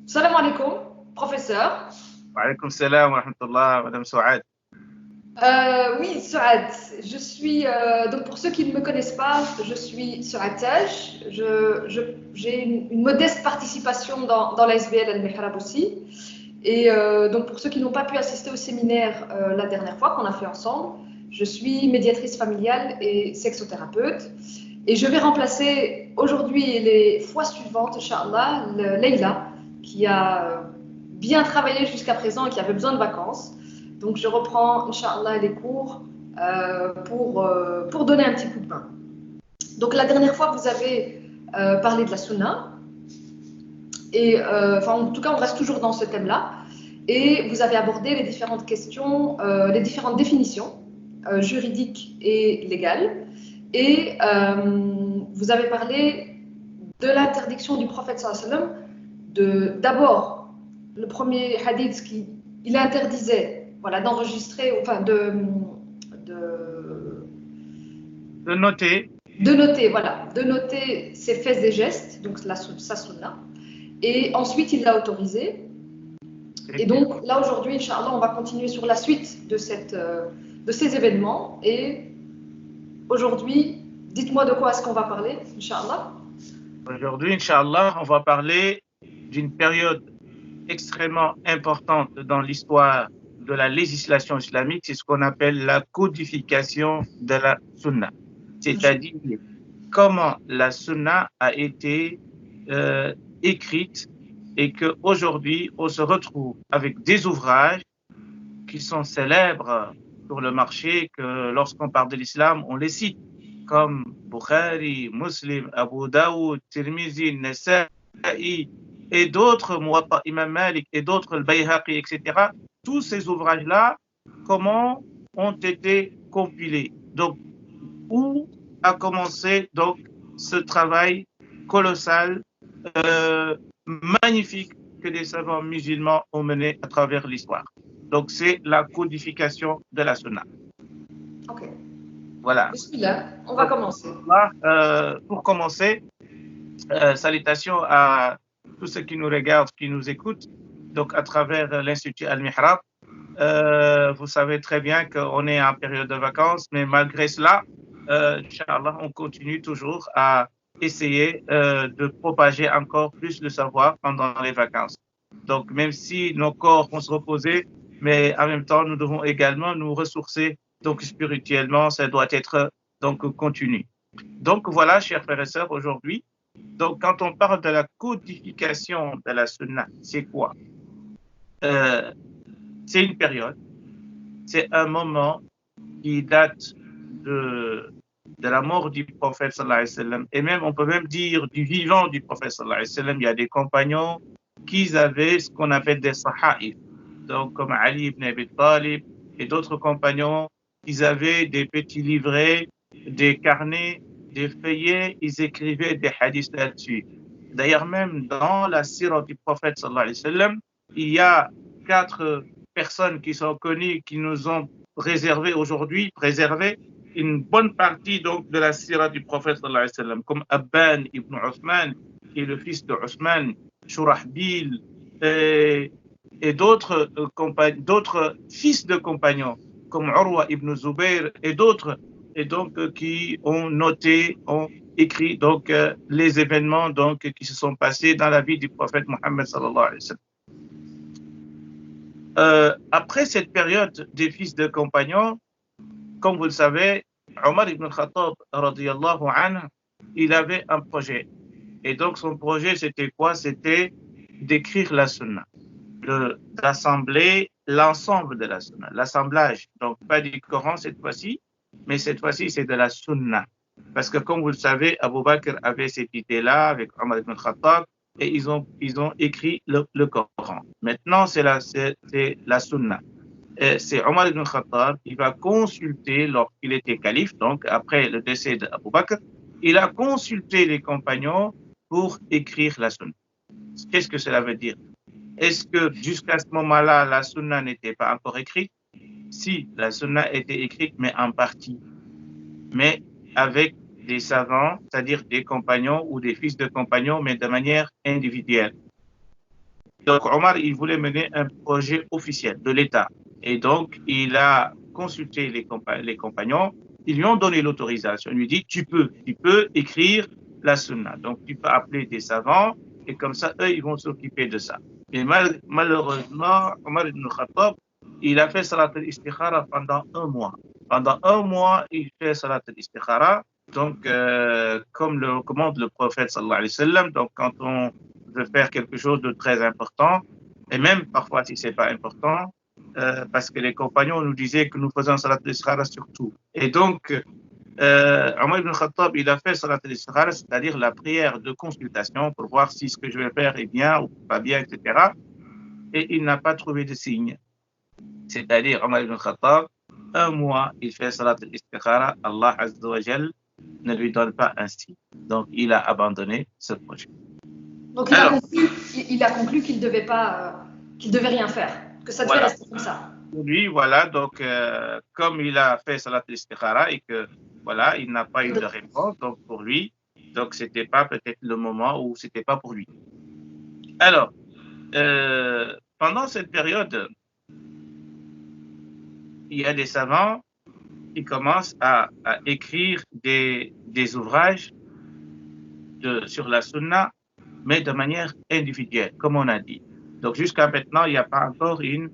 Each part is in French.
Salam alaikum, professeur. Wa alaykoum salam wa rahmatullah, Madame Souad. Oui, Suad, je suis, donc pour ceux qui ne me connaissent pas, je suis Suad Taj. J'ai une modeste participation dans la SBL Al-Mihrab aussi. Et donc pour ceux qui n'ont pas pu assister au séminaire la dernière fois qu'on a fait ensemble, je suis médiatrice familiale et sexothérapeute. Et je vais remplacer aujourd'hui et les fois suivantes, Inch'Allah, Leïla, qui a bien travaillé jusqu'à présent et qui avait besoin de vacances. Donc je reprends, Inch'Allah, les cours pour donner un petit coup de main. Donc la dernière fois, vous avez parlé de la sunna. Et enfin, en tout cas, on reste toujours dans ce thème-là. Et vous avez abordé les différentes questions, les différentes définitions juridiques et légales. Et vous avez parlé de l'interdiction du prophète sallallahu alayhi wa sallam d'abord le premier hadith qui il interdisait voilà d'enregistrer enfin de De noter, de noter ses faits et gestes donc sa sunna et ensuite il l'a autorisé et effectivement. donc là aujourd'hui inchallah on va continuer sur la suite de ces événements et aujourd'hui dites-moi de quoi est-ce qu'on va parler inchallah. Aujourd'hui, Inch'Allah, on va parler d'une période extrêmement importante dans l'histoire de la législation islamique, c'est ce qu'on appelle la codification de la sunna. C'est-à-dire comment la sunna a été euh, écrite et qu'aujourd'hui, on se retrouve avec des ouvrages qui sont célèbres sur le marché, que lorsqu'on parle de l'islam, on les cite, comme Bukhari, Muslim, Abu Daoud, Tirmizi, Nasa'i, et d'autres, Muwatta Imam Malik, et d'autres, le Bayhaqi, etc. Tous ces ouvrages-là, comment ont été compilés? Donc, où a commencé donc ce travail colossal, euh, magnifique que les savants musulmans ont mené à travers l'histoire. Donc, c'est la codification de la sunna. Ok, Voilà. bismillah, on va Donc, commencer. pour commencer, salutations à tous ceux qui nous regardent, qui nous écoutent, donc à travers l'Institut Al-Mihrab. Vous savez très bien qu'on est en période de vacances, mais malgré cela, Inch'Allah, on continue toujours à essayer de propager encore plus le savoir pendant les vacances. Donc, même si nos corps vont se reposer, mais en même temps, nous devons également nous ressourcer. Donc, spirituellement, ça doit être donc continu. Donc, voilà, chers frères et sœurs, aujourd'hui, donc, quand on parle de la codification de la sunna, c'est quoi? Euh, c'est une période, c'est un moment qui date de la mort du prophète sallallahu alayhi wa sallam. Et même, on peut même dire du vivant du prophète sallallahu alayhi wa sallam. Il y a des compagnons qui avaient ce qu'on appelle des sahaïf. Donc, comme Ali ibn Abi Talib et d'autres compagnons, ils avaient des petits livrets, des carnets, des feuillets, ils écrivaient des hadiths là-dessus. D'ailleurs, même dans la sira du prophète sallallahu alayhi wa sallam, il y a 4 personnes qui sont connues, qui nous ont réservé aujourd'hui, préservé une bonne partie donc de la sira du prophète sallallahu alayhi wa sallam, comme Abban ibn Uthman, qui est le fils de Uthman, Shurahbil, et d'autres fils de compagnons, comme Urwa ibn Zubayr et d'autres, et donc qui ont noté, ont écrit donc les événements donc qui se sont passés dans la vie du prophète Mohammed sallallahu alayhi wa sallam. Après cette période des fils de compagnons, comme vous le savez, Omar ibn Khattab, radiyallahu anhu, il avait un projet. Et donc, son projet, c'était quoi? C'était d'écrire la sunna, d'assembler l'ensemble de la sunna, l'assemblage. Donc, pas du Coran cette fois-ci, mais cette fois-ci, c'est de la sunna. Parce que, comme vous le savez, Abu Bakr avait cette idée-là avec Omar ibn Khattab, et ils ont écrit le Coran. Maintenant, c'est la sunna. C'est Omar ibn Khattab, il va consulter lorsqu'il était calife, donc après le décès d'Abu Bakr, il a consulté les compagnons pour écrire la sunna. Qu'est-ce que cela veut dire? Est-ce que jusqu'à ce moment-là, la sunna n'était pas encore écrite? Si, la sunna était écrite, mais en partie, mais avec des savants, c'est-à-dire des compagnons ou des fils de compagnons, mais de manière individuelle. Donc, Omar, il voulait mener un projet officiel de l'État. Et donc, il a consulté les compagnons. Ils lui ont donné l'autorisation. Il lui dit, tu peux écrire la sunna. Donc, tu peux appeler des savants et comme ça, eux, ils vont s'occuper de ça. Et malheureusement, Omar ibn Khattab, il a fait salat al-istikhara pendant un mois. Pendant un mois, il fait salat al-istikhara. Donc, comme le recommande le prophète sallallahu alayhi wa sallam, donc quand on veut faire quelque chose de très important, et même parfois si c'est pas important, parce que les compagnons nous disaient que nous faisons salat al-istikhara surtout. Et donc, Omar ibn Khattab, il a fait salat al-istikhara, c'est-à-dire la prière de consultation pour voir si ce que je vais faire est bien ou pas bien, etc. Et il n'a pas trouvé de signe. C'est-à-dire, Omar ibn Khattab, un mois, il fait salat al-istikhara, Allah Azza wa Jal ne lui donne pas un signe. Donc, il a abandonné ce projet. Donc, il a conclu qu'il devait pas, qu'il devait rien faire, que ça devait rester comme ça. Pour lui, voilà, donc, comme il a fait salat al-istikhara et que, voilà, il n'a pas eu de réponse, donc pour lui, donc c'était pas peut-être le moment où c'était pas pour lui. Alors, pendant cette période, il y a des savants qui commencent à écrire des ouvrages sur la sunna, mais de manière individuelle, comme on a dit. Donc jusqu'à maintenant, il n'y a pas encore une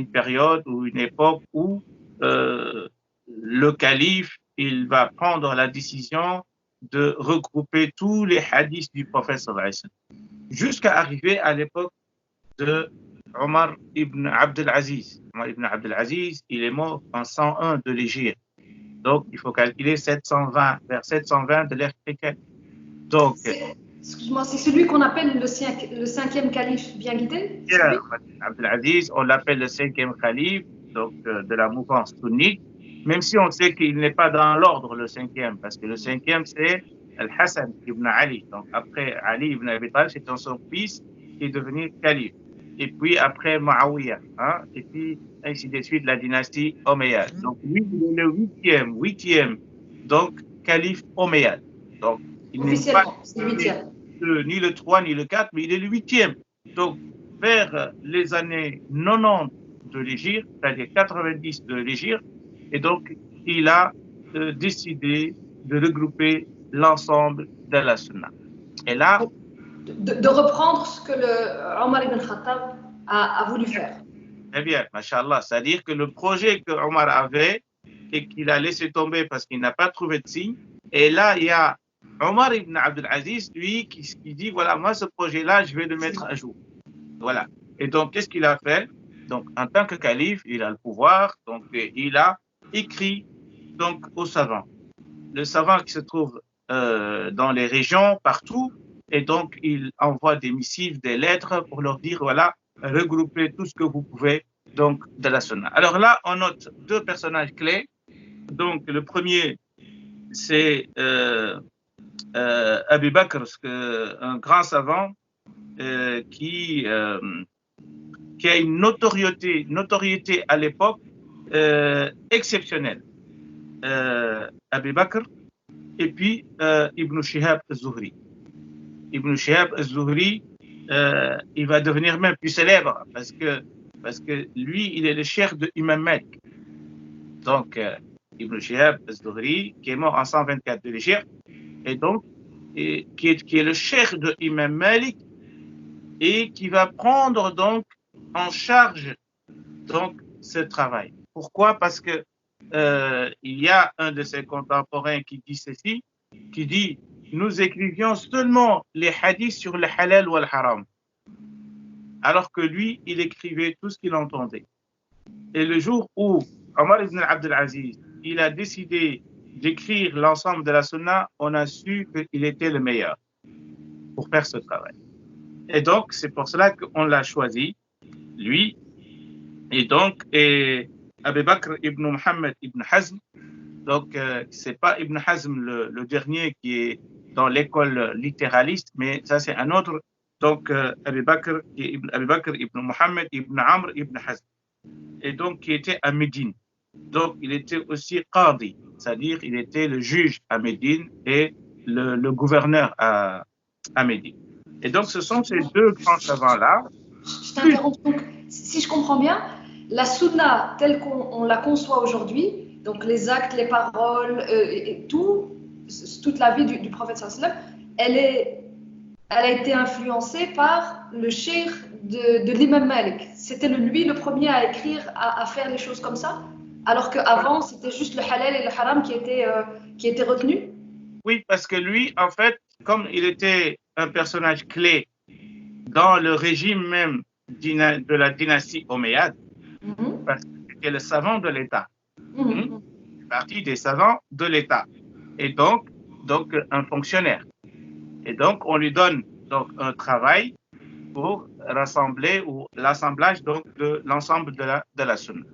période ou une époque où le calife, il va prendre la décision de regrouper tous les hadiths du prophète sallallahu alayhi wa sallam, jusqu'à arriver à l'époque de Omar ibn Abdel Aziz. Omar ibn Abdel Aziz, il est mort en 101 de l'Hégire. Donc, il faut calculer 720, vers 720 de l'ère chrétienne. Donc, excuse-moi, c'est celui qu'on appelle le cinquième calife bien guidé? Abdel Aziz, on l'appelle le cinquième calife, donc de la mouvance sunnite, même si on sait qu'il n'est pas dans l'ordre le cinquième, parce que le cinquième, c'est Al-Hassan ibn Ali. Donc, après Ali ibn Abi Talib, c'est son fils qui est devenu calife. Et puis après Muawiyah, hein, et puis ainsi de suite la dynastie Omeyyade. Donc lui, il est le huitième, donc calife Omeyyade. Donc il n'est pas ni le 3 ni le 4, mais il est le 8e. Donc vers les années 90 de l'Hégire, c'est-à-dire 90 de l'Hégire, et donc il a décidé de regrouper l'ensemble de la Sunna. Et là, de reprendre ce que Omar ibn Khattab a voulu faire. Très bien, machallah. C'est-à-dire que le projet que Omar avait et qu'il a laissé tomber parce qu'il n'a pas trouvé de signe. Et là, il y a Omar ibn Abdel Aziz, lui, qui dit, voilà, moi, ce projet-là, je vais le mettre à jour. Voilà. Et donc, qu'est-ce qu'il a fait? Donc, en tant que calife, il a le pouvoir. Donc, il a écrit donc, aux savants. Le savant qui se trouve dans les régions, partout. Et donc, il envoie des missives, des lettres pour leur dire, voilà, regroupez tout ce que vous pouvez donc de la sunna. Alors là, on note deux personnages clés. Donc, le premier, c'est Abu Bakr, un grand savant qui a une notoriété à l'époque exceptionnelle. Abu Bakr et puis Ibn Shihab al-Zuhri. Ibn Shihab al-Zuhri, il va devenir même plus célèbre parce que lui, il est le cheikh de Imam Malik. Donc, Ibn Shihab al-Zuhri, qui est mort en 124 de l'Hégire, et donc, qui est le cheikh de Imam Malik et qui va prendre donc en charge donc ce travail. Pourquoi? Parce que il y a un de ses contemporains qui dit ceci, qui dit: nous écrivions seulement les hadiths sur le halal ou le haram. Alors que lui, il écrivait tout ce qu'il entendait. Et le jour où Omar ibn Abdel Aziz, il a décidé d'écrire l'ensemble de la sunna, on a su qu'il était le meilleur pour faire ce travail. Et donc, c'est pour cela qu'on l'a choisi, lui. Et donc, Abu Bakr ibn Muhammad ibn Hazm, donc c'est pas Ibn Hazm le dernier qui est dans l'école littéraliste, mais ça c'est un autre. Donc Abu Bakr ibn Muhammad ibn Amr ibn Hazm, et donc qui était à Médine. Donc il était aussi qadi, c'est-à-dire il était le juge à Médine et le gouverneur à Médine. Et donc ce sont ces deux grands savants-là. plus. t'interromps. Donc, si je comprends bien, la sunna telle qu'on la conçoit aujourd'hui, donc les actes, les paroles et tout, toute la vie du prophète sallallahu alayhi wa sallam, elle a été influencée par le cheikh de l'imam Malik. C'était lui le premier à écrire, à faire les choses comme ça, alors qu'avant, c'était juste le halal et le haram qui étaient retenus. Oui, parce que lui, en fait, comme il était un personnage clé dans le régime même de la dynastie omeyyade, parce que c'était le savant de l'État. Partie des savants de l'État. Et donc un fonctionnaire. Et donc, on lui donne donc un travail pour rassembler ou l'assemblage donc de l'ensemble de la sunna.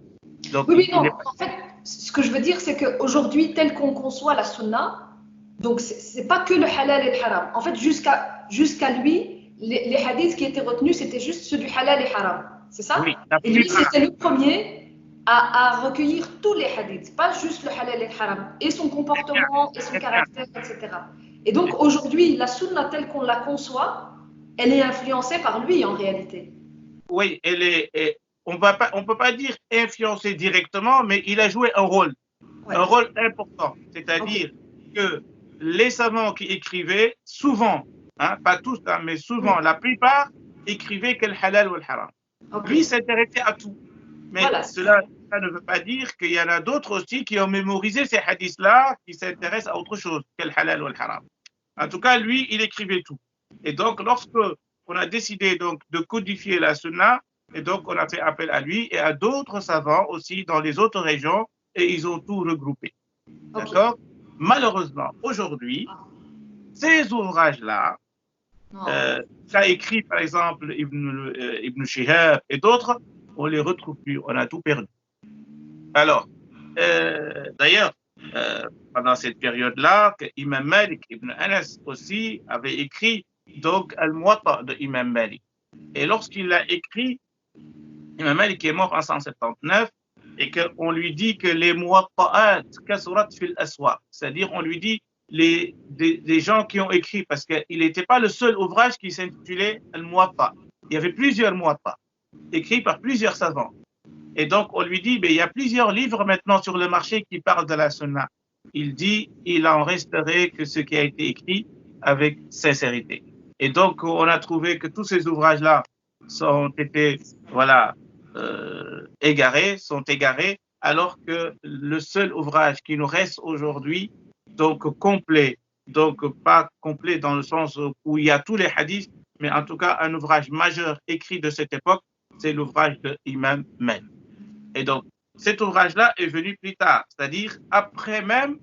Donc, Oui, il n'est non. En fait, ce que je veux dire, c'est qu'aujourd'hui, tel qu'on conçoit la sunna, donc c'est pas que le halal et le haram. En fait, jusqu'à lui, les hadiths qui étaient retenus, c'était juste ceux du halal et haram. C'est ça? oui, la Et lui, plupart. c'était le premier à recueillir tous les hadiths, pas juste le halal et le haram, et son comportement, et son caractère, etc. Et donc, aujourd'hui, la sunna telle qu'on la conçoit, elle est influencée par lui en réalité. Oui, on peut pas dire influencer directement, mais il a joué un rôle Ouais. important. C'est-à-dire que les savants qui écrivaient, souvent, hein, pas tous, hein, mais souvent, la plupart, écrivaient que le halal ou le haram. Lui s'intéressait à tout. Mais Voilà. cela ne veut pas dire qu'il y en a d'autres aussi qui ont mémorisé ces hadiths-là, qui s'intéressent à autre chose que le halal ou le haram. En tout cas, lui, il écrivait tout. Et donc, lorsque on a décidé donc de codifier la sunna, et donc on a fait appel à lui et à d'autres savants aussi dans les autres régions, et ils ont tout regroupé. D'accord? Malheureusement, aujourd'hui, ces ouvrages-là, qu'a écrit par exemple Ibn Shihab et d'autres, on les retrouve plus, on a tout perdu. Alors, d'ailleurs, pendant cette période-là, Imam Malik Ibn Anas aussi avait écrit donc Al-Muwatta de Imam Malik. Et lorsqu'il l'a écrit, Imam Malik est mort en 179 et qu'on lui dit que les Muwatta'at kasurat fil aswaq, c'est-à-dire on lui dit des gens qui ont écrit, parce qu'il n'était pas le seul ouvrage qui s'intitulait Al-Muwatta. Il y avait plusieurs Muwatta, écrits par plusieurs savants. Et donc, on lui dit, il y a plusieurs livres maintenant sur le marché qui parlent de la sunna. Il dit, il en resterait que ce qui a été écrit avec sincérité. Et donc, on a trouvé que tous ces ouvrages-là sont égarés, alors que le seul ouvrage qui nous reste aujourd'hui, donc complet, donc pas complet dans le sens où il y a tous les hadiths, mais en tout cas un ouvrage majeur écrit de cette époque, c'est l'ouvrage de Imam Malik. Et donc, cet ouvrage-là est venu plus tard, c'est-à-dire après même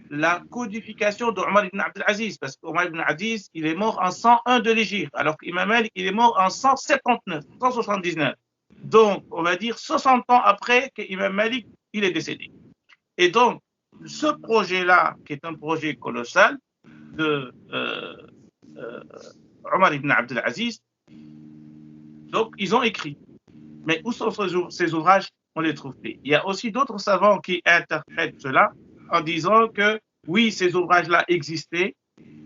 la codification d'Omar ibn Abdel Aziz, parce qu'Omar ibn Abdel Aziz, il est mort en 101 de l'Hégire, alors qu'Imam Malik, il est mort en 179, 179. Donc, on va dire 60 ans après qu'Imam Malik, il est décédé. Et donc, ce projet-là, qui est un projet colossal de Omar ibn Abdel Aziz, donc, ils ont écrit. Mais où sont ces ouvrages? On les trouve plus. Il y a aussi d'autres savants qui interprètent cela en disant que oui, ces ouvrages-là existaient,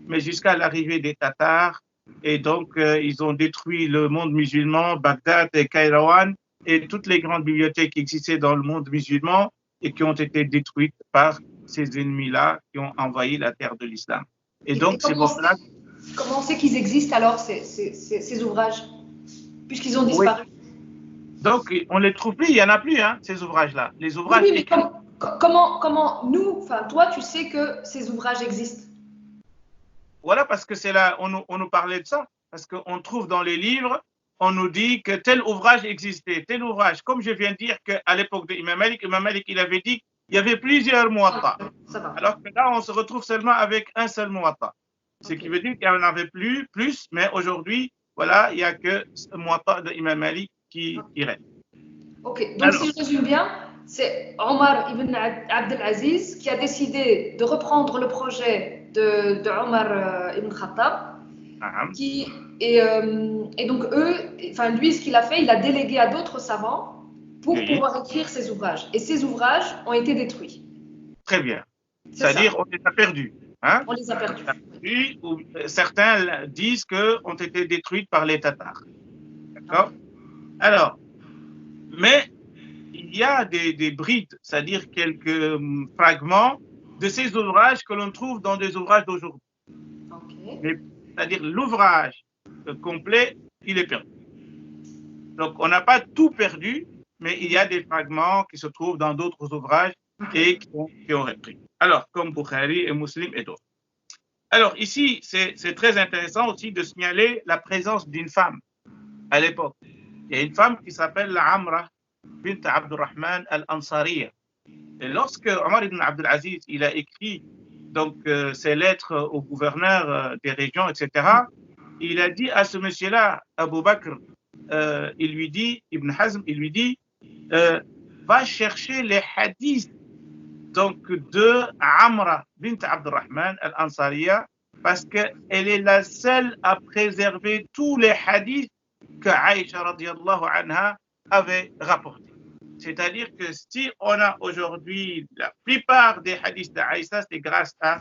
mais jusqu'à l'arrivée des Tatars, et donc ils ont détruit le monde musulman, Bagdad et Kairouan, et toutes les grandes bibliothèques qui existaient dans le monde musulman et qui ont été détruites par ces ennemis-là qui ont envahi la terre de l'islam. Et donc, c'est pour cela. Comment c'est qu'ils existent alors, ces ouvrages, puisqu'ils ont disparu? Oui. Donc, on ne les trouve plus, il n'y en a plus, hein, ces ouvrages-là. Les ouvrages oui, mais comment nous, enfin toi, tu sais que ces ouvrages existent? Voilà, parce que c'est là, on nous parlait de ça, parce qu'on trouve dans les livres, on nous dit que tel ouvrage existait, tel ouvrage. Comme je viens de dire qu'à l'époque d'Imam Malik, il avait dit qu'il y avait plusieurs muwatta. Alors que là, on se retrouve seulement avec un seul muwatta. Ce qui veut dire qu'il n'y en avait plus, mais aujourd'hui, voilà, il n'y a que ce muwatta d'Imam Malik qui reste. Ok, donc alors, si je résume bien, c'est Omar ibn Abdel Aziz qui a décidé de reprendre le projet de Omar ibn Khattab. Et donc lui, ce qu'il a fait, il a délégué à d'autres savants pour pouvoir écrire ses ouvrages. Et ces ouvrages ont été détruits. Très bien. C'est-à-dire, on les a perdus. Hein? On les a perdus. Certains disent qu'ont été détruits par les Tatars. D'accord? Alors, mais il y a des brides, c'est-à-dire quelques fragments de ces ouvrages que l'on trouve dans des ouvrages d'aujourd'hui. Ok. C'est-à-dire l'ouvrage complet, il est perdu. Donc, on n'a pas tout perdu, mais il y a des fragments qui se trouvent dans d'autres ouvrages et qui ont repris. Alors, comme Bukhari et Muslim et d'autres. Alors, ici, c'est très intéressant aussi de signaler la présence d'une femme à l'époque. Il y a une femme qui s'appelle la Amra bint Abdurrahman al-Ansariya. Et lorsque Omar ibn Abdelaziz il a écrit donc, ses lettres au gouverneur des régions, etc., il a dit à ce monsieur-là, Abu Bakr, il lui dit, Ibn Hazm, il lui dit, va chercher les hadiths donc, de Amra bint Abdurrahman al-Ansariya parce qu'elle est la seule à préserver tous les hadiths que Aïcha radiallahu anha avait rapportés. C'est-à-dire que si on a aujourd'hui la plupart des hadiths d'Aïcha, c'est grâce à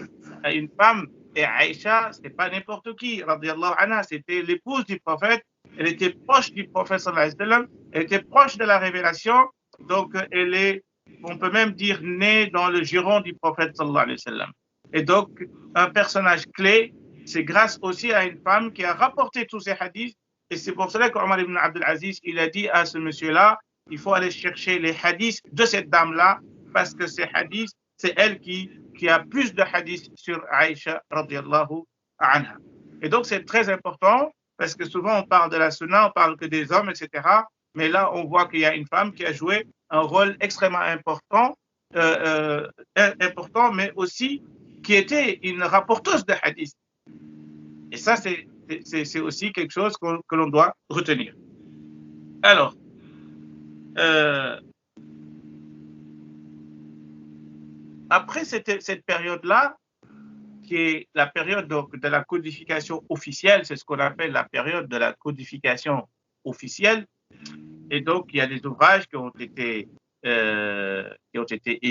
une femme. Et Aïcha, ce n'est pas n'importe qui, radiallahu anha, c'était l'épouse du prophète. Elle était proche du prophète sallallahu alayhi wa sallam, elle était proche de la révélation. Donc, elle est, on peut même dire, née dans le giron du prophète sallallahu alayhi wa sallam. Et donc, un personnage clé, c'est grâce aussi à une femme qui a rapporté tous ces hadiths. Et c'est pour cela qu'Omar ibn Abdelaziz, il a dit à ce monsieur-là, il faut aller chercher les hadiths de cette dame-là, parce que ces hadiths, c'est elle qui a plus de hadiths sur Aïcha radiallahu anha. Et donc, c'est très important, parce que souvent, on parle de la sunna, on parle que des hommes, etc. Mais là, on voit qu'il y a une femme qui a joué un rôle extrêmement important, mais aussi qui était une rapporteuse de hadiths. Et ça, c'est aussi quelque chose que l'on doit retenir. Alors, après cette période-là, qui est la période donc, de la codification officielle, c'est ce qu'on appelle la période de la codification officielle. Et donc, il y a des ouvrages qui ont été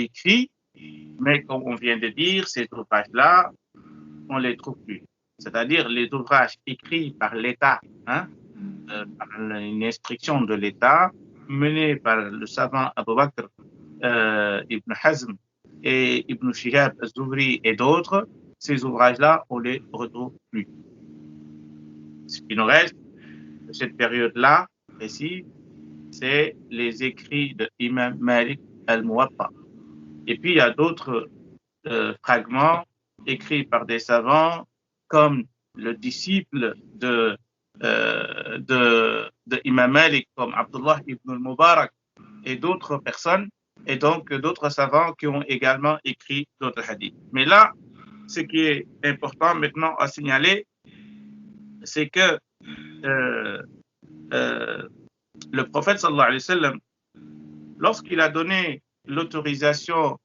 écrits, mais comme on vient de dire, ces ouvrages-là, on ne les trouve plus. C'est-à-dire les ouvrages écrits par l'État, par une instruction de l'État, menée par le savant Abu Bakr Ibn Hazm et Ibn Shihab az-Zuhri et d'autres, ces ouvrages-là, on ne les retrouve plus. Ce qui nous reste de cette période-là, précise, c'est les écrits de Imam Malik al-Muwatta. Et puis, il y a d'autres fragments écrits par des savants, comme le disciple de Imam Malik, comme Abdullah ibn al-Mubarak et d'autres personnes, et donc d'autres savants qui ont également écrit d'autres hadiths. Mais là, ce qui est important maintenant à signaler, c'est que le prophète sallallahu alayhi wa sallam, lorsqu'il a donné l'autorisation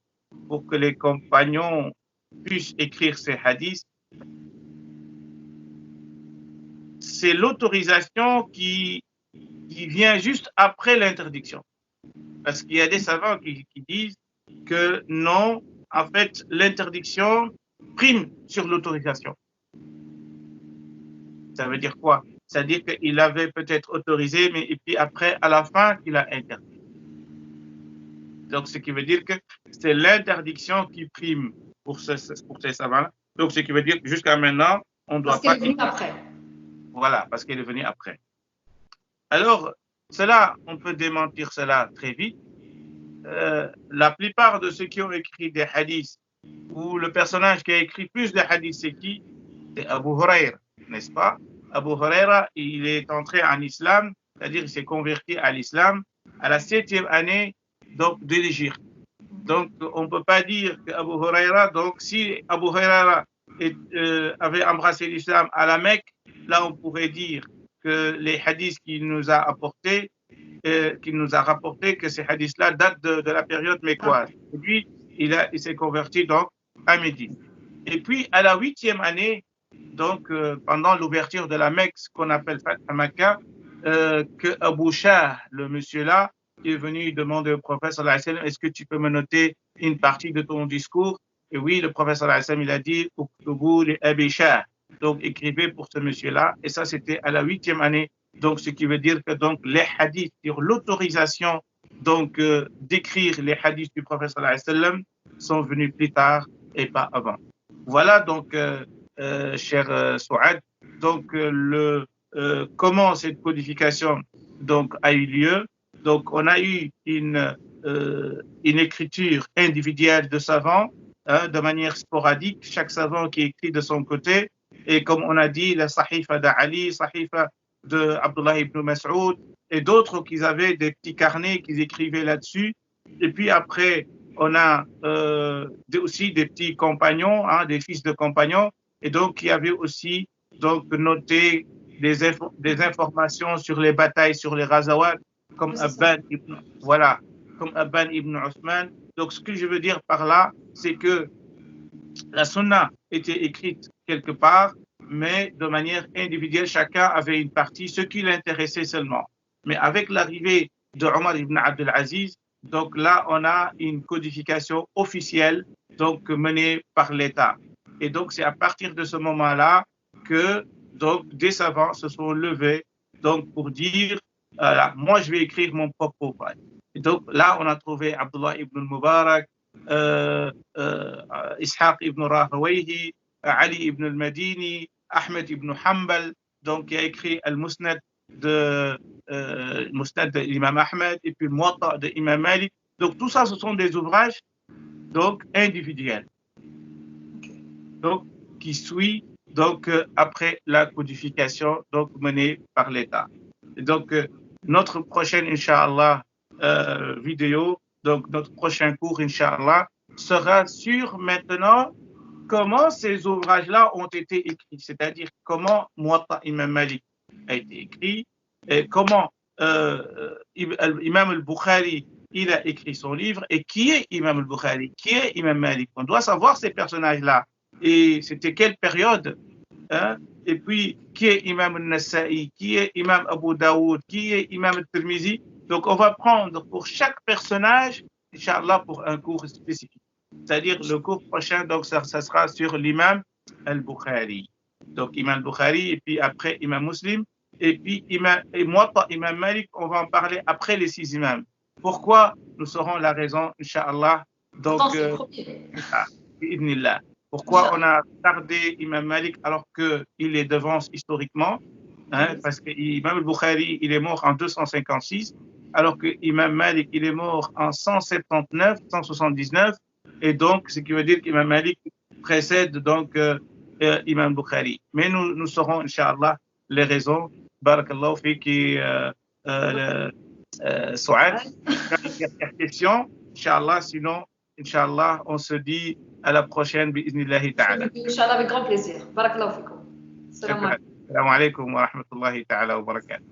pour que les compagnons puissent écrire ces hadiths, c'est l'autorisation qui vient juste après l'interdiction. Parce qu'il y a des savants qui disent que non, en fait, l'interdiction prime sur l'autorisation. Ça veut dire quoi? C'est-à-dire qu'il avait peut-être autorisé, mais et puis après, à la fin, qu'il a interdit. Donc, ce qui veut dire que c'est l'interdiction qui prime pour ces savants-là. Donc, ce qui veut dire que jusqu'à maintenant, on ne doit pas... Parce qu'elle est venue après. Voilà, parce qu'elle est venue après. Alors, cela, on peut démentir cela très vite. La plupart de ceux qui ont écrit des hadiths, ou le personnage qui a écrit plus de hadiths, c'est qui? C'est Abu Huraira, n'est-ce pas? Abu Huraira, il est entré en islam, c'est-à-dire il s'est converti à l'islam à la 7e année donc, de l'Hégire. Donc, on ne peut pas dire qu'Abu Huraira, donc si Abu Huraira avait embrassé l'islam à la Mecque, là on pourrait dire que les hadiths qu'il nous a apportés, qu'il nous a rapporté que ces hadiths-là datent de la période mécoise. Et puis, il s'est converti donc à Médine. Et puis, à la 8e année, donc pendant l'ouverture de la Mecque, ce qu'on appelle Fath Makkah, que Abu Shah, le monsieur-là, est venu demander au prophète sallallahu alayhi wa sallam, est-ce que tu peux me noter une partie de ton discours? Et oui, le prophète sallallahu alayhi wa sallam, il a dit, Uktubu li Abi Shah. Donc, écrivez pour ce monsieur-là. Et ça, c'était à la 8e année Donc, ce qui veut dire que donc, les hadiths sur l'autorisation donc d'écrire les hadiths du prophète sallallahu alayhi wa sallam sont venus plus tard et pas avant. Voilà donc, cher Souad, donc comment cette codification donc a eu lieu. Donc, on a eu une écriture individuelle de savants, de manière sporadique, chaque savant qui écrit de son côté. Et comme on a dit, la Sahifa d'Ali, Sahifa de Abdullah ibn Mas'ud, et d'autres qui avaient des petits carnets qu'ils écrivaient là-dessus. Et puis après, on a aussi des petits compagnons, des fils de compagnons, et donc qui avaient aussi donc noté des informations sur les batailles, sur les Ghazawat, comme Abban ibn, voilà, comme Abban ibn Uthman. Donc ce que je veux dire par là, c'est que la sunna était écrite quelque part, mais de manière individuelle, chacun avait une partie, ce qui l'intéressait seulement. Mais avec l'arrivée de Omar ibn Abdel Aziz, donc là, on a une codification officielle donc menée par l'État. Et donc, c'est à partir de ce moment-là que donc, des savants se sont levés donc, pour dire moi, je vais écrire mon propre ouvrage. Et donc, là, on a trouvé Abdullah ibn Mubarak, Ishaq ibn Rahawayhi, Ali ibn al-Madini, Ahmed ibn Hanbal, donc qui a écrit Al-Musnad de l'imam Ahmed et puis le Muwatta de l'imam Malik. Donc tout ça, ce sont des ouvrages donc individuels, donc qui suivent donc après la codification donc menée par l'État. Donc notre prochaine Inch'Allah vidéo, donc notre prochain cours Inch'Allah sera sur maintenant comment ces ouvrages-là ont été écrits, c'est-à-dire comment Muwatta Imam Malik a été écrit, et comment Imam al-Bukhari il a écrit son livre, et qui est Imam al-Bukhari, qui est Imam Malik. On doit savoir ces personnages-là, et c'était quelle période, et puis qui est Imam al-Nasa'i, qui est Imam Abu Daoud, qui est Imam al-Tirmizi. Donc on va prendre pour chaque personnage, Inch'Allah, pour un cours spécifique. C'est-à-dire le cours prochain, donc ça sera sur l'imam al-Bukhari. Donc imam al-Bukhari, et puis après imam Muslim, et puis Muwatta imam Malik, on va en parler après les 6 imams. Pourquoi? Nous saurons la raison, Inch'Allah. Donc, pourquoi on a tardé imam Malik alors qu'il est devant historiquement, parce que imam al-Bukhari, il est mort en 256, alors que imam Malik, il est mort en 179, 179, et donc, ce qui veut dire qu'imam Malik précède donc imam Bukhari. Mais nous saurons, Inch'Allah, les raisons. Barakallahu fiki, Souad. Dernière question, Inch'Allah, sinon, Inch'Allah, on se dit à la prochaine, bi'iznillahi ta'ala. Inch'Allah, avec grand plaisir. Barakallahu fikum. Salam alaikum wa rahmatullahi ta'ala wa barakatuh.